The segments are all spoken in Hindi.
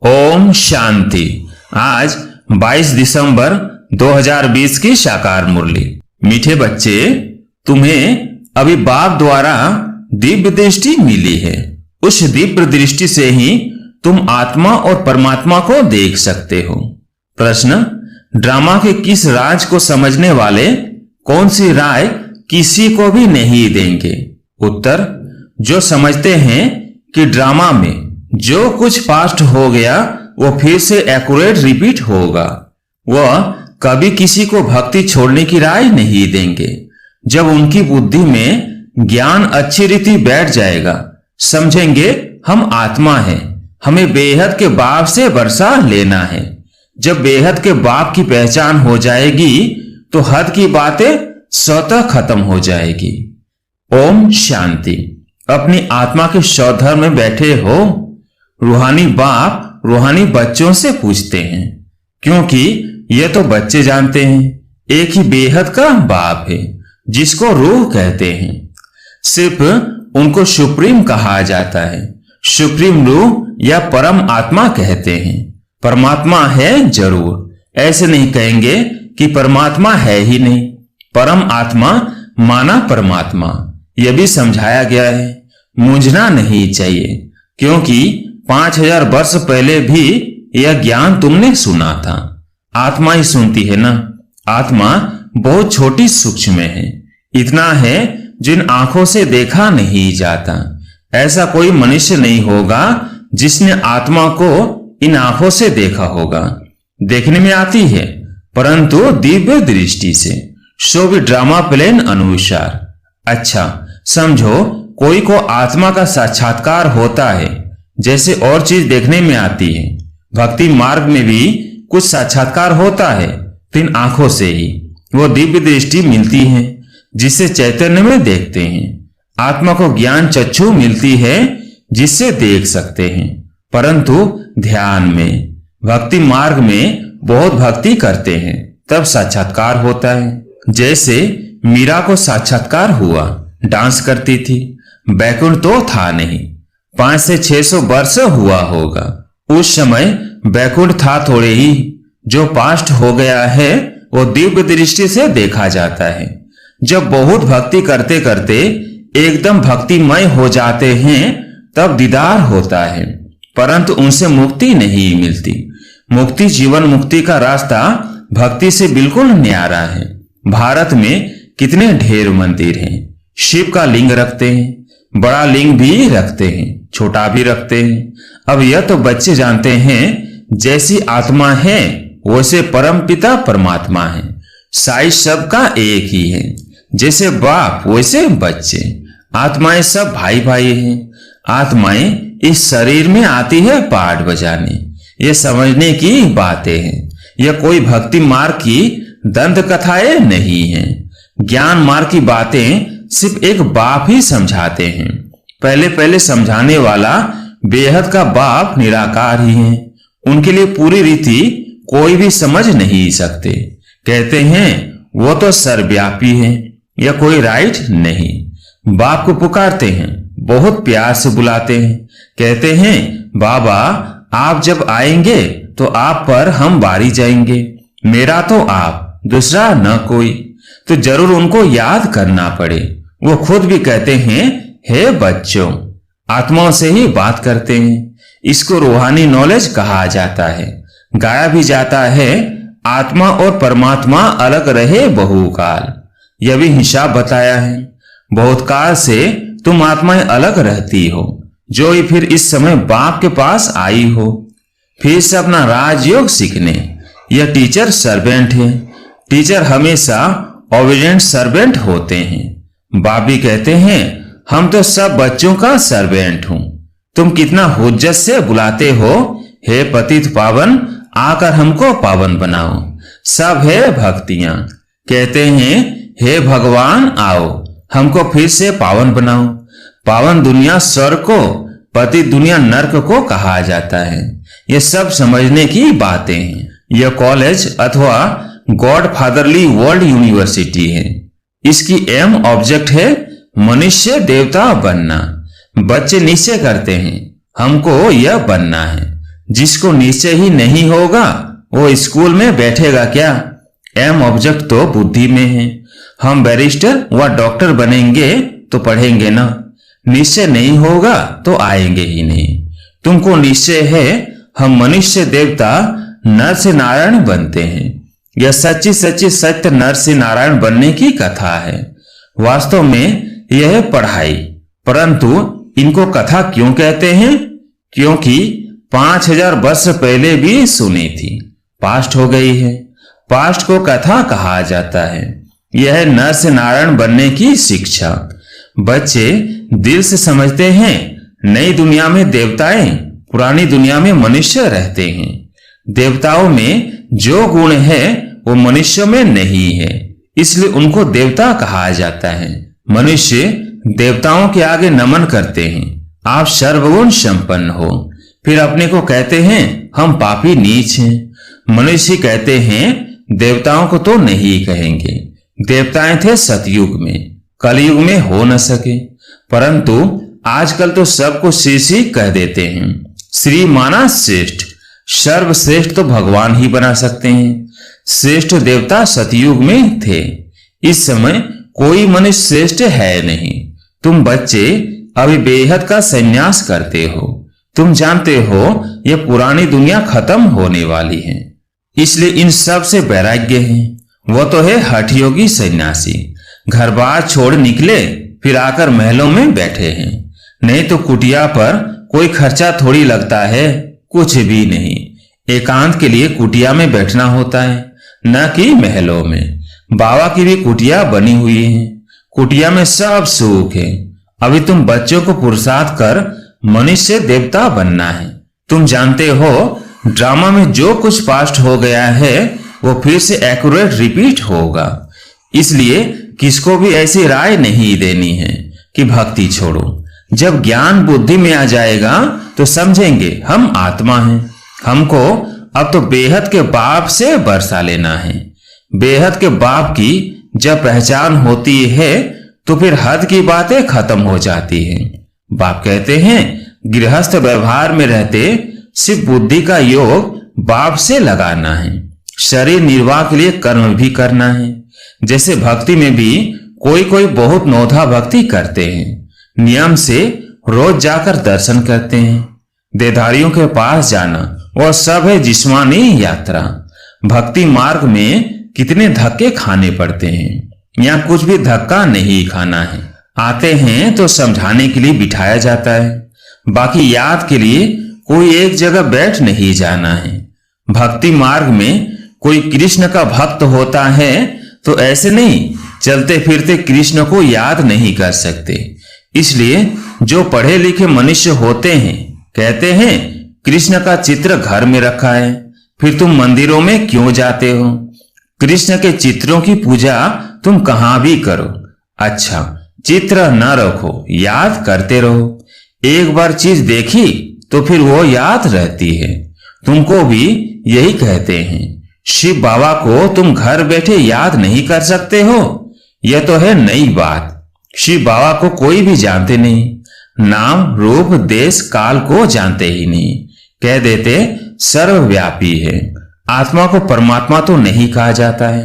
ओम शांति। आज 22 दिसंबर 2020 की साकार मुरली। मीठे बच्चे, तुम्हें अभी बाप द्वारा दिव्य दृष्टि मिली है। उस दिव्य दृष्टि से ही तुम आत्मा और परमात्मा को देख सकते हो। प्रश्न: ड्रामा के किस राज को समझने वाले कौन सी राय किसी को भी नहीं देंगे? उत्तर: जो समझते हैं कि ड्रामा में जो कुछ पास्ट हो गया वो फिर से एक्यूरेट रिपीट होगा, वह कभी किसी को भक्ति छोड़ने की राय नहीं देंगे। जब उनकी बुद्धि में ज्ञान अच्छी रीति बैठ जाएगा, समझेंगे हम आत्मा हैं, हमें बेहद के बाप से वर्षा लेना है। जब बेहद के बाप की पहचान हो जाएगी तो हद की बातें स्वतः खत्म हो जाएगी। ओम शांति। अपनी आत्मा के स्वधर्म में बैठे हो। रूहानी बाप रूहानी बच्चों से पूछते हैं, क्योंकि ये तो बच्चे जानते हैं एक ही बेहद का बाप है जिसको रूह कहते हैं। सिर्फ उनको सुप्रीम कहा जाता है। सुप्रीम रूह या परम आत्मा कहते हैं। परमात्मा है जरूर, ऐसे नहीं कहेंगे कि परमात्मा है ही नहीं। परम आत्मा माना परमात्मा, यह भी समझाया गया है। मूंझना नहीं चाहिए, क्योंकि 5000 वर्ष पहले भी यह ज्ञान तुमने सुना था। आत्मा ही सुनती है ना। आत्मा बहुत छोटी सूक्ष्म है, इतना है जिन आंखों से देखा नहीं जाता। ऐसा कोई मनुष्य नहीं होगा जिसने आत्मा को इन आंखों से देखा होगा। देखने में आती है, परंतु दिव्य दृष्टि से, सो भी ड्रामा प्लेन अनुसार। अच्छा समझो, कोई को आत्मा का साक्षात्कार होता है जैसे और चीज देखने में आती है। भक्ति मार्ग में भी कुछ साक्षात्कार होता है, तो इन आंखों से ही वो दिव्य दृष्टि मिलती है जिससे चैतन्य में देखते हैं। आत्मा को ज्ञान चक्षु मिलती है जिससे देख सकते हैं, परंतु ध्यान में। भक्ति मार्ग में बहुत भक्ति करते हैं तब साक्षात्कार होता है। जैसे मीरा को साक्षात्कार हुआ, डांस करती थी, बैकुंठ तो था नहीं। 500 से 600 वर्ष हुआ होगा। उस समय बैकुंठ था थोड़े ही। जो पास्ट हो गया है वो दिव्य दृष्टि से देखा जाता है। जब बहुत भक्ति करते करते एकदम भक्तिमय हो जाते हैं तब दीदार होता है, परंतु उनसे मुक्ति नहीं मिलती। मुक्ति, जीवन मुक्ति का रास्ता भक्ति से बिल्कुल न्यारा है। भारत में कितने ढेर मंदिर हैं। शिव का लिंग रखते हैं, बड़ा लिंग भी रखते हैं, छोटा भी रखते हैं। अब यह तो बच्चे जानते हैं, जैसी आत्मा है वैसे परम पिता परमात्मा है। साइज सबका एक ही है, जैसे बाप वैसे बच्चे। आत्माएं सब भाई भाई हैं। आत्माएं इस शरीर में आती है पाठ बजाने। ये समझने की बातें हैं। यह कोई भक्ति मार्ग की दंत कथाएं नहीं हैं। ज्ञान मार्ग की बातें सिर्फ एक बाप ही समझाते हैं। पहले पहले समझाने वाला बेहद का बाप निराकार ही है। उनके लिए पूरी रीति कोई भी समझ नहीं सकते। कहते हैं वो तो सर्वव्यापी है, या कोई राइट नहीं। बाप को पुकारते हैं, बहुत प्यार से बुलाते हैं। कहते हैं बाबा आप जब आएंगे तो आप पर हम बारी जाएंगे। मेरा तो आप, दूसरा न कोई। तो जरूर उनको याद करना पड़े। वो खुद भी कहते हैं हे बच्चों, आत्माओं से ही बात करते हैं। इसको रूहानी नॉलेज कहा जाता है। गाया भी जाता है, आत्मा और परमात्मा अलग रहे बहुकाल। यह भी हिसाब बताया है। बहुत काल से तुम आत्माएं अलग रहती हो, जो ही फिर इस समय बाप के पास आई हो, फिर से अपना राजयोग सीखने। यह टीचर सर्वेंट है। टीचर हमेशा ओबीडिएंट सर्वेंट होते हैं। बाप भी कहते हैं हम तो सब बच्चों का सर्वेंट हूं। तुम कितना हुज्जत से बुलाते हो, हे पतित पावन आकर हमको पावन बनाओ। सब है भक्तियां। कहते हैं हे भगवान आओ हमको फिर से पावन बनाओ। पावन दुनिया स्वर्ग को, पतित दुनिया नर्क को कहा जाता है। ये सब समझने की बातें हैं। यह कॉलेज अथवा गॉड फादरली वर्ल्ड यूनिवर्सिटी है। इसकी एम ऑब्जेक्ट है मनुष्य देवता बनना। बच्चे निश्चय करते हैं हमको यह बनना है। जिसको निश्चय ही नहीं होगा वो स्कूल में बैठेगा क्या? एम ऑब्जेक्ट तो बुद्धि में है। हम बैरिस्टर व डॉक्टर बनेंगे तो पढ़ेंगे ना, निश्चय नहीं होगा तो आएंगे ही नहीं। तुमको निश्चय है हम मनुष्य देवता नर से नारायण बनते हैं। यह सच्ची सच्ची सत्य नर से नारायण बनने की कथा है। वास्तव में यह है पढ़ाई, परंतु इनको कथा क्यों कहते हैं? क्योंकि 5000 वर्ष पहले भी सुनी थी, पास्ट हो गई है। पास्ट को कथा कहा जाता है। यह नर से नारायण बनने की शिक्षा। बच्चे दिल से समझते हैं नई दुनिया में देवताएं, पुरानी दुनिया में मनुष्य रहते हैं। देवताओं में जो गुण है वो मनुष्य में नहीं है, इसलिए उनको देवता कहा जाता है। मनुष्य देवताओं के आगे नमन करते हैं, आप सर्वगुण संपन्न हो। फिर अपने को कहते हैं हम पापी नीच हैं। मनुष्य कहते हैं देवताओं को तो नहीं कहेंगे। देवताएं थे सतयुग में, कलयुग में हो न सके, परंतु आजकल तो सबको श्री कह देते हैं। श्री माना श्रेष्ठ, सर्वश्रेष्ठ तो भगवान ही बना सकते हैं। श्रेष्ठ देवता सतयुग में थे, इस समय कोई मनुष्य श्रेष्ठ है नहीं। तुम बच्चे अभी बेहद का संन्यास करते हो। तुम जानते हो यह पुरानी दुनिया खत्म होने वाली है, इसलिए इन सब से वैराग्य है। वो तो है हठयोगी सन्यासी, घर बार छोड़ निकले फिर आकर महलों में बैठे हैं। नहीं तो कुटिया पर कोई खर्चा थोड़ी लगता है, कुछ भी नहीं। एकांत के लिए कुटिया में बैठना होता है, न कि महलों में। बाबा की भी कुटिया बनी हुई है, कुटिया में सब सुख है। अभी तुम बच्चों को पुरुषार्थ कर मनुष्य देवता बनना है। तुम जानते हो ड्रामा में जो कुछ पास्ट हो गया है वो फिर से एक्यूरेट रिपीट होगा। इसलिए किसको भी ऐसी राय नहीं देनी है कि भक्ति छोड़ो। जब ज्ञान बुद्धि में आ जाएगा तो समझेंगे हम आत्मा हैं। हमको अब तो बेहद के बाप से बरसा लेना है। बेहद के बाप की जब पहचान होती है तो फिर हद की बातें खत्म हो जाती हैं। बाप कहते हैं गृहस्थ व्यवहार में रहते सिर्फ बुद्धि का योग बाप से लगाना है। शरीर निर्वाह के लिए कर्म भी करना है। जैसे भक्ति में भी कोई कोई बहुत नौधा भक्ति करते हैं, नियम से रोज जाकर दर्शन करते हैं। देहधारियों के पास जाना वह सब है जिस्मानी यात्रा। भक्ति मार्ग में कितने धक्के खाने पड़ते हैं। यहाँ कुछ भी धक्का नहीं खाना है। आते हैं तो समझाने के लिए बिठाया जाता है, बाकी याद के लिए कोई एक जगह बैठ नहीं जाना है। भक्ति मार्ग में कोई कृष्ण का भक्त होता है तो ऐसे नहीं चलते फिरते कृष्ण को याद नहीं कर सकते। इसलिए जो पढ़े लिखे मनुष्य होते हैं कहते हैं कृष्ण का चित्र घर में रखा है, फिर तुम मंदिरों में क्यों जाते हो? कृष्ण के चित्रों की पूजा तुम कहां भी करो। अच्छा, चित्र न रखो, याद करते रहो। एक बार चीज देखी तो फिर वो याद रहती है। तुमको भी यही कहते हैं। शिव बाबा को तुम घर बैठे याद नहीं कर सकते हो, यह तो है नई बात। शिव बाबा को कोई भी जानते नहीं, नाम रूप देश काल को जानते ही नहीं। कह देते सर्वव्यापी है। आत्मा को परमात्मा तो नहीं कहा जाता है।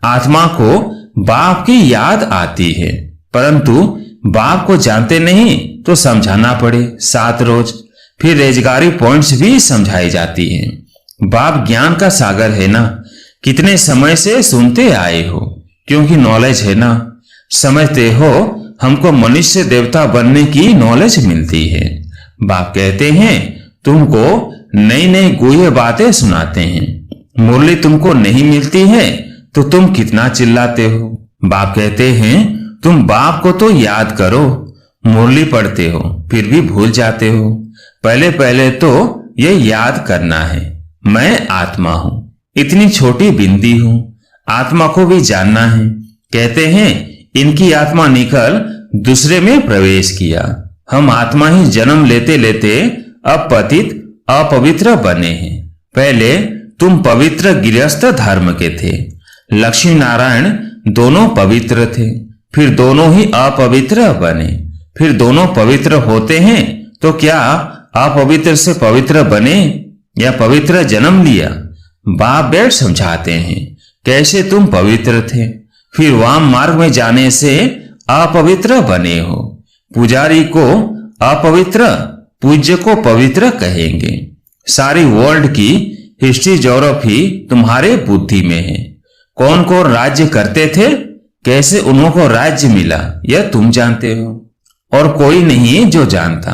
आत्मा को बाप की याद आती है, परंतु बाप को जानते नहीं तो समझाना पड़े 7 रोज। फिर रेजगारी पॉइंट्स भी समझाई जाती हैं। बाप ज्ञान का सागर है ना, कितने समय से सुनते आए हो, क्योंकि नॉलेज है ना। समझते हो हमको मनुष्य देवता बनने की नॉलेज मिलती है। बाप कहते हैं तुमको नई नई गुह्य बातें सुनाते हैं। मुरली तुमको नहीं मिलती है तो तुम कितना चिल्लाते हो। बाप कहते हैं तुम बाप को तो याद करो। मुरली पढ़ते हो फिर भी भूल जाते हो। पहले पहले तो ये याद करना है, मैं आत्मा हूं, इतनी छोटी बिंदी हूं। आत्मा को भी जानना है। कहते हैं इनकी आत्मा निकल दूसरे में प्रवेश किया। हम आत्मा ही जन्म लेते लेते अब पतित अपवित्र बने हैं। पहले तुम पवित्र गृहस्थ धर्म के थे। लक्ष्मी नारायण दोनों पवित्र थे, फिर दोनों ही अपवित्र बने। फिर दोनों पवित्र होते हैं तो क्या अपवित्र से पवित्र बने? या पवित्र जन्म लिया। बाप बैठ समझाते हैं कैसे तुम पवित्र थे, फिर वाम मार्ग में जाने से अपवित्र बने हो। पुजारी को अपवित्र, पूज्य को पवित्र कहेंगे। सारी वर्ल्ड की हिस्ट्री ज्योग्राफी तुम्हारे बुद्धि में है। कौन कौन राज्य करते थे, कैसे उनको राज्य मिला, यह तुम जानते हो और कोई नहीं जो जानता।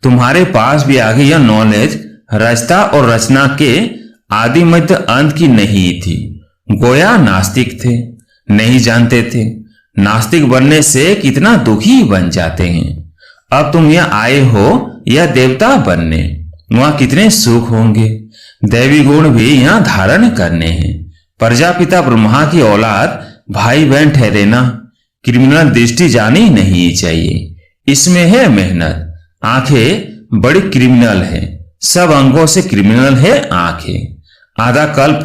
तुम्हारे पास भी आगे यह नॉलेज रचता और रचना के आदि मध्य अंत की नहीं थी। गोया नास्तिक थे, नहीं जानते थे। नास्तिक बनने से कितना दुखी बन जाते हैं। अब तुम यह आए हो यह देवता बनने, वहां कितने सुख होंगे। दैवी गुण भी यहाँ धारण करने हैं। प्रजापिता ब्रह्मा की औलाद भाई बहन ठहरे ना। क्रिमिनल दृष्टि जानी नहीं चाहिए, इसमें है मेहनत। आंखें बड़ी क्रिमिनल है, सब अंगों से क्रिमिनल है आंखें। आधा कल्प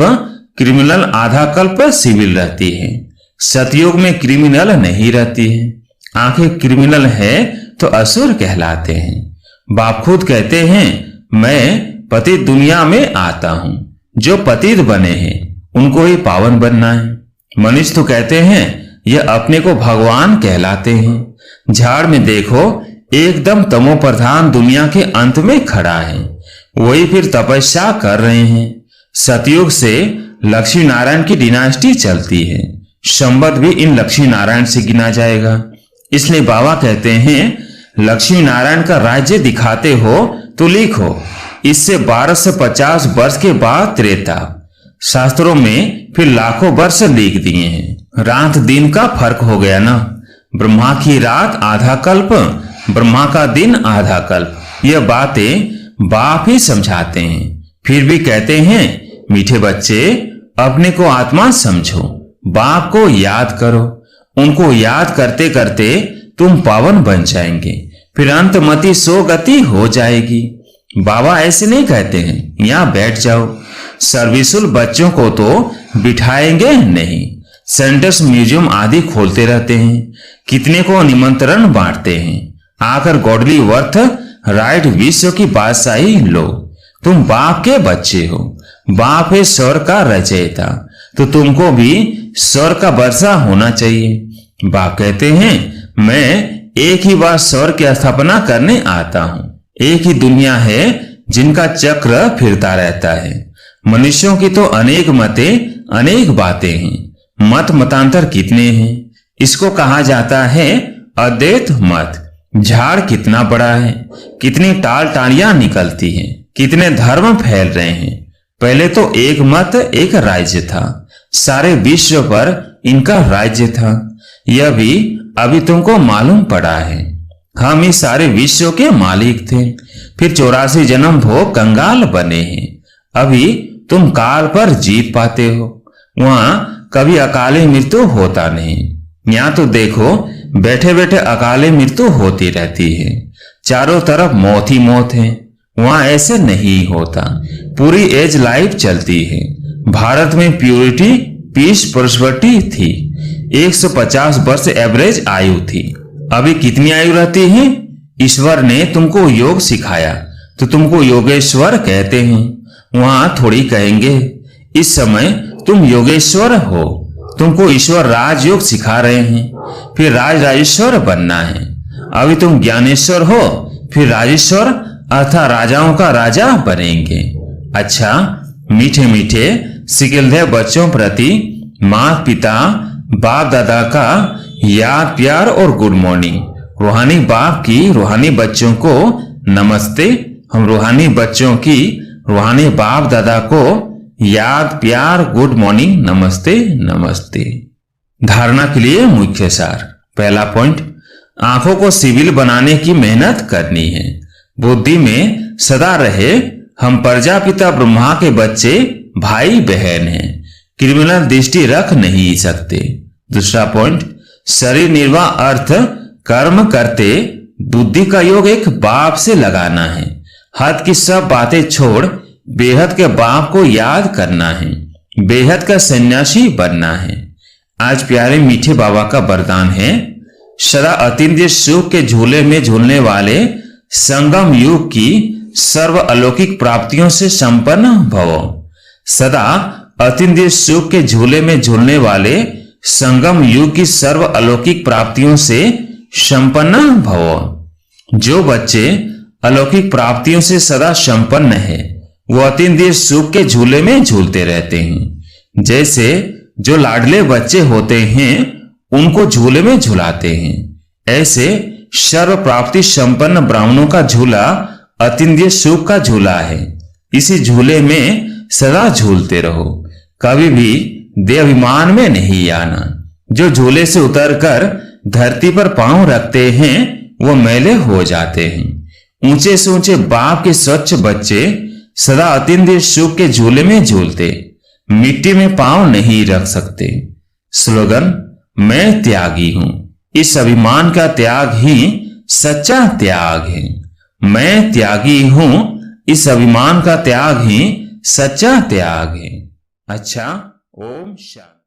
क्रिमिनल, आधा कल्प सिविल रहती है। सतयुग में क्रिमिनल नहीं रहती है। आंखें क्रिमिनल है तो असुर कहलाते हैं। बाप खुद कहते हैं मैं पतित दुनिया में आता हूं। जो पतित बने हैं उनको ही पावन बनना है। मनुष्य तो कहते हैं यह अपने को भगवान कहलाते हैं। झाड़ में देखो एकदम तमो प्रधान दुनिया के अंत में खड़ा है, वही फिर तपस्या कर रहे हैं। सतयुग से लक्ष्मी नारायण की डिनास्टी चलती है। संबत भी इन लक्ष्मी नारायण से गिना जाएगा। इसलिए बाबा कहते हैं लक्ष्मी नारायण का राज्य दिखाते हो तो लिखो, इससे 1250 वर्ष के बाद त्रेता। शास्त्रों में फिर लाखों वर्ष लिख दिए हैं। रात दिन का फर्क हो गया ना। ब्रह्मा की रात आधा कल्प, ब्रह्मा का दिन आधा कल्प। यह बातें बाप ही समझाते हैं। फिर भी कहते हैं मीठे बच्चे अपने को आत्मा समझो, बाप को याद करो। उनको याद करते करते तुम पावन बन जाएंगे, फिर अंतमति सो गति हो जाएगी। बाबा ऐसे नहीं कहते हैं यहां बैठ जाओ। सर्विसुल बच्चों को तो बिठाएंगे नहीं। सेंटर्स म्यूजियम आदि खोलते रहते हैं, कितने को निमंत्रण बांटते हैं। आकर गॉडली वर्थ राइट विश्व की बादशाही लो। तुम बाप के बच्चे हो। बाप है स्वर्ग का रचयिता, तो तुमको भी स्वर्ग का वर्षा होना चाहिए। बाप कहते हैं मैं एक ही बार स्वर्ग की स्थापना करने आता हूं। एक ही दुनिया है जिनका चक्र फिरता रहता है। मनुष्यों की तो अनेक मतें, अनेक बातें हैं। मत मतांतर कितने हैं। इसको कहा जाता है अद्वैत मत। झाड़ कितना बड़ा है, कितनी टाल टालियां निकलती हैं, कितने धर्म फैल रहे हैं। पहले तो एक मत एक राज्य था, सारे विश्व पर इनका राज्य था। यह भी अभी तुमको मालूम पड़ा है। हम इस सारे विश्व के मालिक थे, फिर 84 जन्म भोग कंगाल बने हैं। अभी तुम काल पर जीत पाते हो। वहां कभी अकाले मृत्यु होता नहीं। यहाँ तो देखो बैठे बैठे अकाले मृत्यु होती रहती है। चारों तरफ मौत ही मौत है। वहां ऐसे नहीं होता, पूरी एज लाइफ चलती है। भारत में प्योरिटी, पीस, प्रोस्पेरिटी थी। 150 वर्ष एवरेज आयु थी। अभी कितनी आयु रहती है? ईश्वर ने तुमको योग सिखाया तो तुमको योगेश्वर कहते हैं। वहां थोड़ी कहेंगे इस समय तुम योगेश्वर हो। तुमको ईश्वर राजयोग सिखा रहे हैं, फिर राज राजेश्वर बनना है। अभी तुम ज्ञानेश्वर हो, फिर राजेश्वर अर्थात राजाओं का राजा बनेंगे। अच्छा मीठे मीठे सिकिलदेव बच्चों प्रति माता पिता बाप दादा का याद प्यार और गुड मॉर्निंग। रूहानी बाप की रूहानी बच्चों को नमस्ते। हम रूहानी बच्चों की रूहानी बाप दादा को याद प्यार गुड मॉर्निंग नमस्ते नमस्ते। धारणा के लिए मुख्य सार। पहला पॉइंट, आंखों को सिविल बनाने की मेहनत करनी है। बुद्धि में सदा रहे हम प्रजापिता ब्रह्मा के बच्चे भाई बहन हैं, क्रिमिनल दृष्टि रख नहीं सकते। दूसरा पॉइंट, शरीर निर्वाह अर्थ कर्म करते बुद्धि का योग एक बाप से लगाना है। हद की सब बातें छोड़ बेहद के बाप को याद करना है, बेहद का सन्यासी बनना है। आज प्यारे मीठे बाबा का वरदान है, सदा अतीन्द्रिय सुख के झूले में झूलने वाले संगम युग की सर्व अलौकिक प्राप्तियों से संपन्न भव। सदा अतीन्द्रिय सुख के झूले में झूलने वाले संगम युग की सर्व अलौकिक प्राप्तियों से संपन्न भव। जो बच्चे अलौकिक प्राप्तियों से सदा संपन्न है वो अतीन्द्रिय सुख के झूले में झूलते रहते हैं। जैसे जो लाडले बच्चे होते हैं उनको झूले में झुलाते हैं, ऐसे सर्व प्राप्ति संपन्न ब्राह्मणों का झूला अतीन्द्रिय सुख का झूला है। इसी झूले में सदा झूलते रहो, कभी भी देहाभिमान में नहीं आना। जो झूले से उतरकर धरती पर पांव रखते हैं वो मैले हो जाते हैं। ऊंचे से ऊंचे बाप के स्वच्छ बच्चे सदा अतीन्द्रिय सुख के झूले में झूलते, मिट्टी में पांव नहीं रख सकते। स्लोगन, मैं त्यागी हूं। इस अभिमान का त्याग ही सच्चा त्याग है। मैं त्यागी हूं, इस अभिमान का त्याग ही सच्चा त्याग है। अच्छा, ओम शांति।